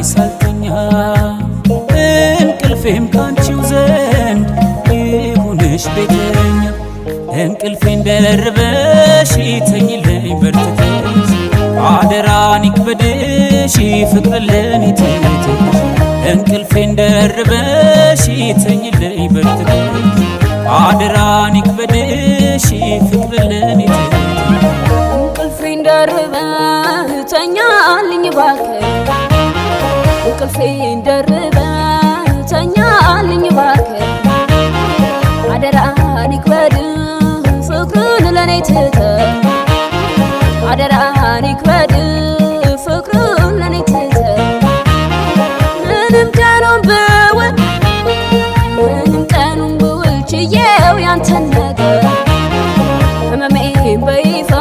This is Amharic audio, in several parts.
ሳልተኛ እንቅልፌም ካንቺው ዘንድ ይሁንሽ ቤተኛ እንቅልፌን ደርበሽ ተኝልኝ በርትተሽ አደራን ይክበድሽ ፍቅር ለኔ ትተሽ እንቅልፌን ደርበሽ ተኝልኝ በርትተሽ አደራን ይክበድሽ ፍቅር ለኔ ትተሽ እንቅልፌን ደርበህ ተኛልኝ እባክህ እንቅልፌን ደርበህ ተኛልኝ እባክህ አደራን ይክበድህ ፍቅርን ለኔ ትተህ አደራን ይክበድህ ፍቅርን ለኔ ትተህ ምንም ቀኑን ብውል ችዬው ያንተን ነገር ህመሜን በይፋ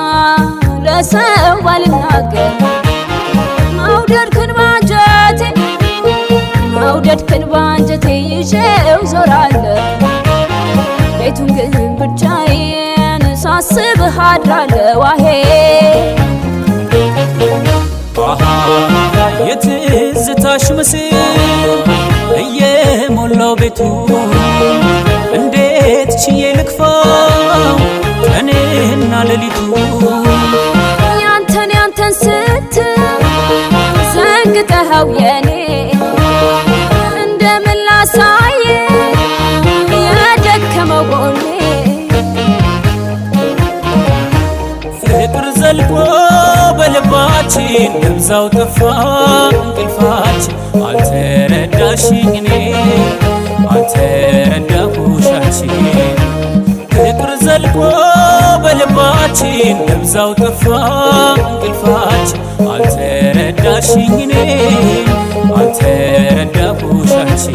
ለሰው ባልናገር መውደድክን ባንጀቴ ይዤው ዞራለሁ ቤቱን ግን ብቻዬን ሳስብህ አድራለሁ ዋሄ የትዝታሽ ምስል እየሞላው ቤቱ እንዴት ችዬ ልክፋው ቀንና ሌሊቱ ያንተን ስትል ዘንግተኸው የኔ እንደምን ላሳየ የደከመው ጎኔ ፍቅር ዘልቆ በልባችን ደብዛው ጠፋ እንቅልፋችን አልተረዳሽኝ እኔ አልተረዳሁሽ አንቺ ፍቅር ዘልቆ በልባችን ደብዛው ጠፋ እንቅልፋችን አልተረዳሽኝ እኔ አልተረዳሁሽ አንቺ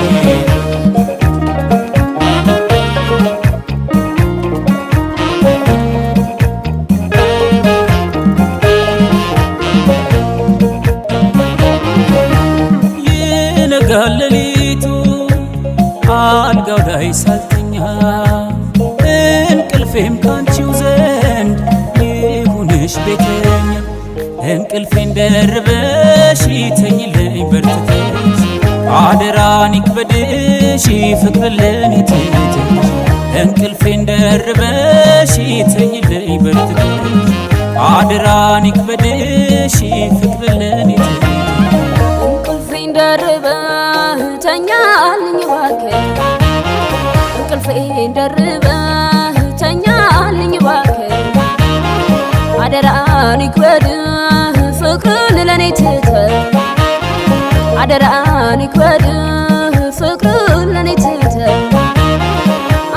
ይነጋል ሌሊቱ አልጋው ላይ ሳልተኛ እንቅልፌም ካንቺው ዘንድ ይሁንሽ ቤተኛ እንቅልፌን ደርበሽ ተኝልኝ በርትተሽ አደራን ይክበድሽ ፍቅር ለኔ ትተሽ እንቅልፌን ደርበሽ ተኝልኝ በርትተሽ አደራን ይክበድሽ ፍቅር ለኔ ትተሽ እንቅልፌን ደርበህ ተኛልኝ እባክህ እንቅልፌን ደርበህ ተኛልኝ እባክህ አደራን ይክበድህ ፍቅርን ለኔ ትተህ አደራን ይክበድህ ፍቅርን ለኔ ትተህ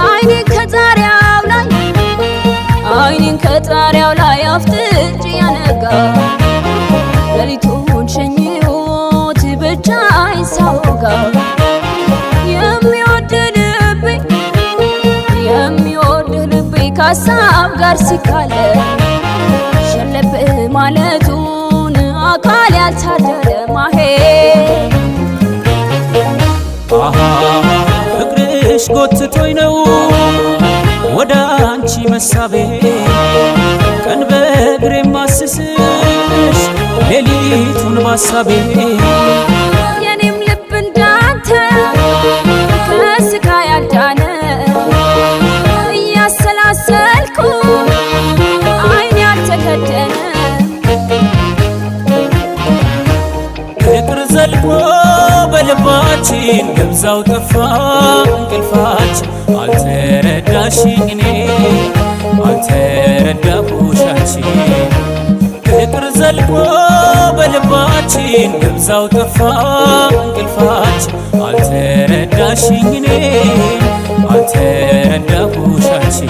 አይኔን ከጣሪያው ላይ አፍጥጬ ያነጋ ሌሊቱን ሸኝሁት ብቻዬን ሳወጋ የሚወድህ ልቤ ከሀሳብ ጋር ሲካለል ሸለብ ማለቱን አካል ያልታደለ ማሄ ፍቅርሽ ጎትቶኝ ነው ወደ አንቺ መሳቤ ቀን በእግሬ ማስስሽ ሌሊቱን ባሳቤ የኔም ልብ እንዳንተ ከስቃይ ያልዳነ እያሰላሰልኩ አይኔ ያልተከደነ ፍቅር ዘልቆ በልባችን ደብዛው ጠፋ እንቅልፋችን አልተረዳሽኝ እኔ አልተረዳሁሽ አንቺ ፍቅር ዘልቆ በልባችን ደብዛው ጠፋ እንቅልፋችን አልተረዳሽኝ እኔ አልተረዳሁሽ አንቺ